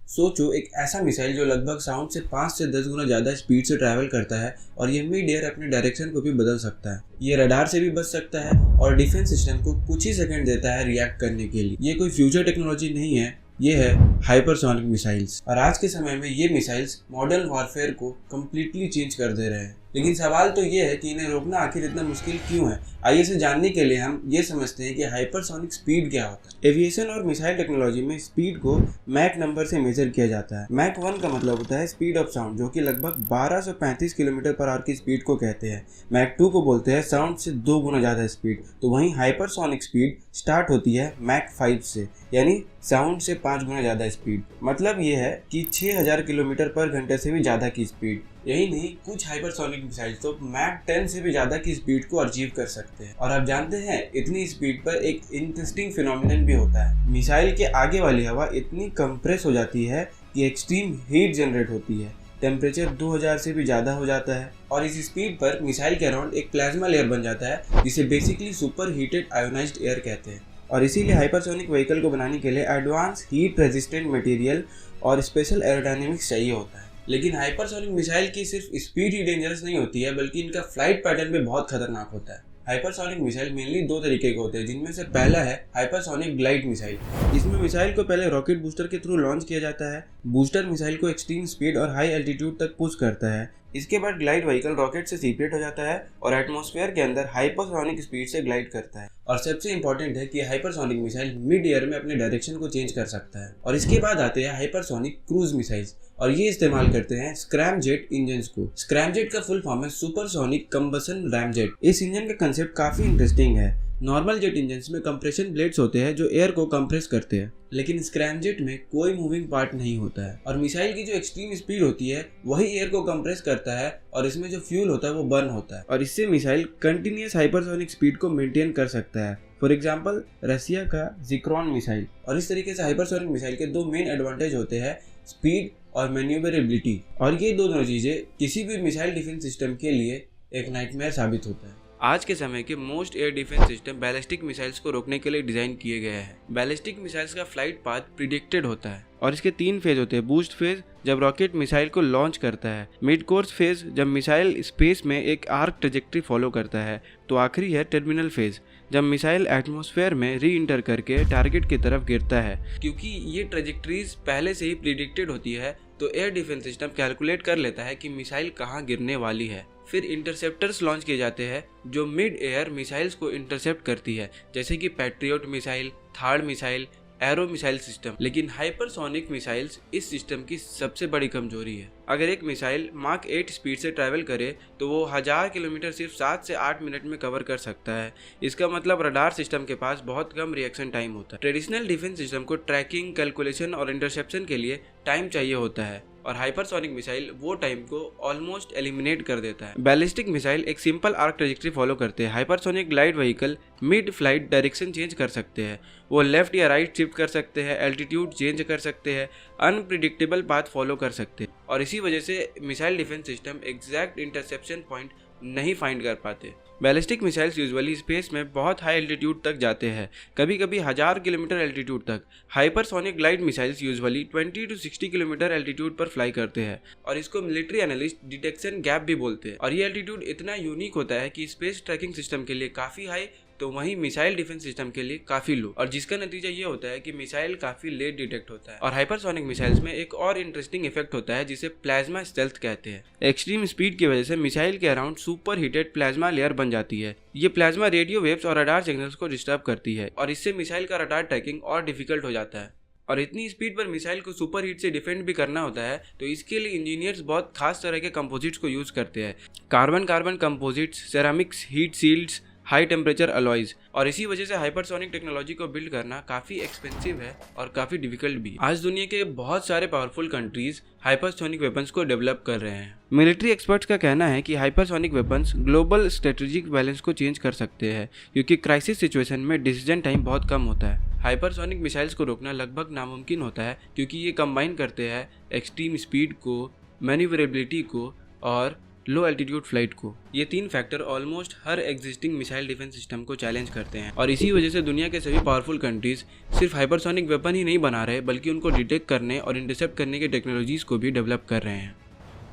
सोचो एक ऐसा मिसाइल जो लगभग साउंड से 5 से 10 गुना ज़्यादा स्पीड से ट्रैवल करता है और ये मिड एयर अपने डायरेक्शन को भी बदल सकता है। ये रडार से भी बच सकता है और डिफेंस सिस्टम को कुछ ही सेकंड देता है रिएक्ट करने के लिए। ये कोई फ्यूचर टेक्नोलॉजी नहीं है, ये है हाइपरसोनिक मिसाइल्स। और आज के समय में ये मिसाइल्स मॉडर्न वॉरफेयर को कम्प्लीटली चेंज कर दे रहे हैं। लेकिन सवाल तो ये है कि इन्हें रोकना आखिर इतना मुश्किल क्यों है। आइए इसे जानने के लिए हम ये समझते हैं कि हाइपरसोनिक स्पीड क्या होता है। एविएशन और मिसाइल टेक्नोलॉजी में स्पीड को मैक नंबर से मेजर किया जाता है। मैक 1 का मतलब होता है स्पीड ऑफ साउंड, जो कि लगभग 1235 किलोमीटर पर आवर की स्पीड को कहते हैं। मैक 2 को बोलते हैं साउंड से 2 गुना ज़्यादा स्पीड। तो वहीं हाइपरसोनिक स्पीड स्टार्ट होती है मैक 5 से, यानी साउंड से 5 गुना ज़्यादा स्पीड। मतलब ये है कि 6000 किलोमीटर पर घंटे से भी ज़्यादा की स्पीड। यही नहीं, कुछ हाइपरसोनिक मिसाइल तो मैक 10 से भी ज़्यादा की स्पीड को अचीव कर सकते हैं। और आप जानते हैं इतनी स्पीड पर एक इंटरेस्टिंग फिनोमिनन भी होता है। मिसाइल के आगे वाली हवा इतनी कंप्रेस हो जाती है कि एक्सट्रीम हीट जनरेट होती है। टेम्परेचर 2000 से भी ज़्यादा हो जाता है और इस स्पीड पर मिसाइल के अराउंड एक प्लाज्मा लेयर बन जाता है, जिसे basically super heated ionised air कहते हैं। और इसीलिए हाइपरसोनिक व्हीकल को बनाने के लिए एडवांस हीट रेजिस्टेंट मटेरियल और स्पेशल एरोडायनेमिक्स चाहिए होता है। लेकिन हाइपरसोनिक मिसाइल की सिर्फ स्पीड ही डेंजरस नहीं होती है, बल्कि इनका फ्लाइट पैटर्न भी बहुत खतरनाक होता है। हाइपरसोनिक मिसाइल मेनली 2 तरीके के होते हैं, जिनमें से पहला है हाइपरसोनिक ग्लाइड मिसाइल। इसमें मिसाइल को पहले रॉकेट बूस्टर के थ्रू लॉन्च किया जाता है। बूस्टर मिसाइल को एक्सट्रीम स्पीड और हाई एल्टीट्यूड तक पुश करता है। इसके बाद ग्लाइड व्हीकल रॉकेट से सेपरेट हो जाता है और एटमॉस्फेयर के अंदर हाइपरसोनिक स्पीड से ग्लाइड करता है। और सबसे इंपॉर्टेंट है कि हाइपरसोनिक मिसाइल मिड एयर में अपने डायरेक्शन को चेंज कर सकता है। और इसके बाद आते हैं हाइपरसोनिक क्रूज मिसाइल्स, और ये इस्तेमाल करते हैं स्क्रैमजेट इंजन्स को। स्क्रैमजेट का फुल फॉर्म है सुपरसोनिक कंबसन रैमजेट। इस इंजन का कंसेप्ट काफी इंटरेस्टिंग है। नॉर्मल जेट इंजन्स में कंप्रेशन ब्लेड्स होते हैं जो एयर को कंप्रेस करते हैं, लेकिन स्क्रैमजेट में कोई मूविंग पार्ट नहीं होता है। और मिसाइल की जो एक्सट्रीम स्पीड होती है वही एयर को कंप्रेस करता है और इसमें जो फ्यूल होता है वो बर्न होता है। और इससे मिसाइल कंटिन्यूअस हाइपरसोनिक स्पीड को मेंटेन कर सकता है। फॉर एग्जांपल रसिया का जिक्रॉन मिसाइल। और इस तरीके से हाइपरसोनिक मिसाइल के 2 मेन एडवांटेज होते हैं, स्पीड और मैन्यूवरेबिलिटी। और ये दोनों चीजें किसी भी मिसाइल डिफेंस सिस्टम के लिए एक नाइटमेयर साबित होता है। आज के समय के most air defence system ballistic missiles को रोकने के लिए डिजाइन किए गए हैं। बैलिस्टिक मिसाइल्स का फ्लाइट पाथ प्रिडिक्टेड होता है और इसके 3 फेज होते हैं। बूस्ट फेज, जब रॉकेट मिसाइल को लॉन्च करता है। मिड कोर्स फेज, जब मिसाइल स्पेस में एक आर्क ट्रेजेक्ट्री फॉलो करता है। तो आखिरी है टर्मिनल फेज, जब मिसाइल एटमॉस्फेयर में री इंटर करके टारगेट की तरफ गिरता है। क्योंकि ये ट्रेजेक्ट्रीज पहले से ही प्रिडिक्टेड होती है, तो एयर डिफेंस सिस्टम कैलकुलेट कर लेता है कि मिसाइल कहाँ गिरने वाली है। फिर इंटरसेप्टर्स लॉन्च किए जाते हैं जो मिड एयर मिसाइल्स को इंटरसेप्ट करती है, जैसे कि patriot missile, third missile, arrow missile system. लेकिन हाइपरसोनिक मिसाइल्स इस सिस्टम की सबसे बड़ी कमजोरी है। अगर एक मिसाइल माक 8 स्पीड से ट्रैवल करे तो वो 1000 किलोमीटर सिर्फ 7 से 8 मिनट में कवर कर सकता है। इसका मतलब रडार सिस्टम के पास बहुत कम रिएक्शन टाइम होता है। ट्रेडिशनल डिफेंस सिस्टम को ट्रैकिंग, कैलकुलेशन और इंटरसेप्शन के लिए टाइम चाहिए होता है, और हाइपरसोनिक मिसाइल वो टाइम को ऑलमोस्ट एलिमिनेट कर देता है। बैलिस्टिक मिसाइल एक सिंपल आर्क ट्रेजेक्ट्री फॉलो करते हैं। Hypersonic glide vehicle mid flight direction change कर सकते हैं। वो लेफ्ट या राइट शिफ्ट कर सकते हैं, एल्टीट्यूड चेंज कर सकते हैं, अनप्रिडिक्टेबल पाथ फॉलो कर सकते हैं। और इसी वजह से missile defence system exact interception point नहीं फाइंड कर पाते। बैलिस्टिक मिसाइल्स यूजुअली स्पेस में बहुत हाई एल्टीट्यूड तक जाते हैं, कभी कभी 1000 किलोमीटर एल्टीट्यूड तक। Hypersonic glide missiles usually 20 to 60 kilometre altitude पर फ्लाई करते हैं, और इसको मिलिट्री एनालिस्ट डिटेक्शन गैप भी बोलते हैं। और ये एल्टीट्यूड इतना यूनिक होता है कि स्पेस ट्रैकिंग सिस्टम के लिए काफ़ी हाई, तो वहीं मिसाइल डिफेंस सिस्टम के लिए काफी लो। और जिसका नतीजा ये होता है कि मिसाइल काफी लेट डिटेक्ट होता है। और हाइपरसोनिक मिसाइल्स में एक और इंटरेस्टिंग इफेक्ट होता है जिसे प्लाज्मा स्टेल्थ कहते हैं। एक्सट्रीम स्पीड की वजह से मिसाइल के around super heated plasma layer बन जाती है। ये प्लाज्मा रेडियो वेव्स और रडार सिग्नल्स को डिस्टर्ब करती है, और इससे मिसाइल का रडार ट्रैकिंग और डिफिकल्ट हो जाता है। और इतनी स्पीड पर मिसाइल को सुपर हीट से डिफेंड भी करना होता है, तो इसके लिए इंजीनियर्स बहुत खास तरह के कंपोजिट्स को यूज करते हैं। Carbon carbon composites, ceramics, heat shields, high temperature alloys. और इसी वजह से हाइपरसोनिक टेक्नोलॉजी को बिल्ड करना काफ़ी एक्सपेंसिव है और काफ़ी डिफिकल्ट भी। आज दुनिया के बहुत सारे पावरफुल कंट्रीज हाइपरसोनिक वेपन्स को डेवलप कर रहे हैं। मिलिट्री एक्सपर्ट्स का कहना है कि hypersonic weapons global strategic balance को चेंज कर सकते हैं, क्योंकि क्राइसिस सिचुएशन में डिसीजन टाइम बहुत कम होता है। हाइपरसोनिक मिसाइल्स को रोकना लगभग नामुमकिन होता है, क्योंकि ये कंबाइन करते हैं एक्सट्रीम स्पीड को, मैन्यूवरेबिलिटी को और लो एल्टीट्यूड फ्लाइट को। ये 3 फैक्टर ऑलमोस्ट हर एग्जिस्टिंग मिसाइल डिफेंस सिस्टम को चैलेंज करते हैं और इसी वजह से दुनिया के सभी पावरफुल कंट्रीज सिर्फ हाइपरसोनिक वेपन ही नहीं बना रहे बल्कि उनको डिटेक्ट करने और इंटरसेप्ट करने के टेक्नोलॉजीज को भी डेवलप कर रहे हैं।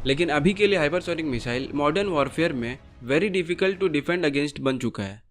लेकिन अभी के लिए हाइपरसोनिक मिसाइल मॉडर्न वॉरफेयर में very difficult to defend against बन चुका है।